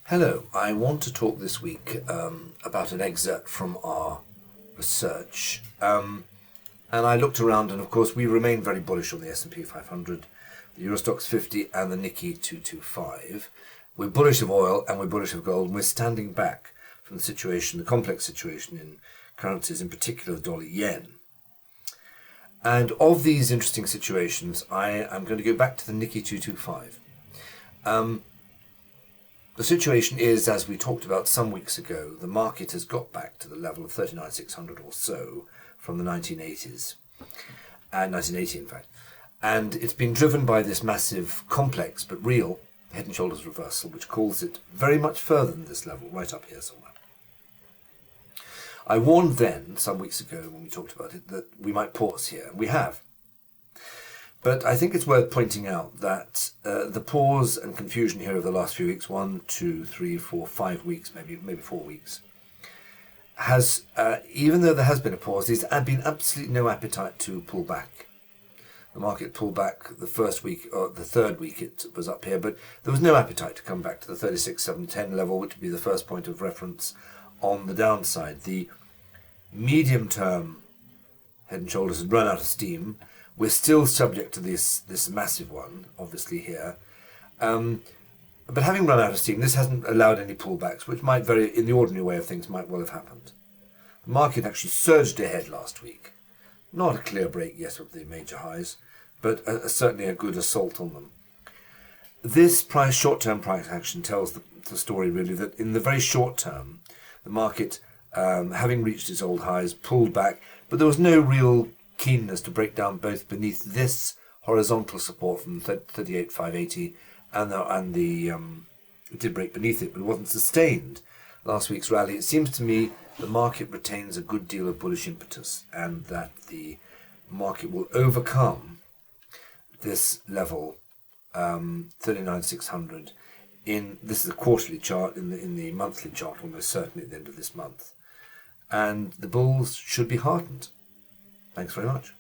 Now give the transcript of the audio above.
Hello, I want to talk this week about an excerpt from our research. And I looked around, and of course we remain very bullish on the S&P 500, the Eurostoxx 50 and the Nikkei 225. We're bullish of oil and we're bullish of gold, and we're standing back from the situation, the complex situation in currencies, in particular the dollar yen. And of these interesting situations, I am going to go back to the Nikkei 225. The situation is, as we talked about some weeks ago, the market has got back to the level of 39,600 or so from the 1980s, and 1980 in fact. And it's been driven by this massive, complex but real head and shoulders reversal, which calls it very much further than this level, right up here somewhere. I warned then, some weeks ago when we talked about it, that we might pause here, and we have. But I think it's worth pointing out that the pause and confusion here over the last few weeks, 1, 2, 3, 4, 5 weeks, maybe 4 weeks, has, even though there has been a pause, there's been absolutely no appetite to pull back. The market pulled back the first week, or the third week it was up here, but there was no appetite to come back to the 36,710 level, which would be the first point of reference on the downside. The medium-term head and shoulders had run out of steam. We're still subject to this massive one, obviously, here. But having run out of steam, this hasn't allowed any pullbacks, which might in the ordinary way of things, might well have happened. The market actually surged ahead last week. Not a clear break yet of the major highs, but certainly a good assault on them. This short-term price action tells the story, really, that in the very short term, the market, having reached its old highs, pulled back, but there was no real keenness to break down both beneath this horizontal support from 38,580 and it did break beneath it, but it wasn't sustained. Last week's rally, it seems to me the market retains a good deal of bullish impetus, and that the market will overcome this level, 39,600. This is a quarterly chart, in the monthly chart, almost certainly at the end of this month. And the bulls should be heartened. Thanks very much.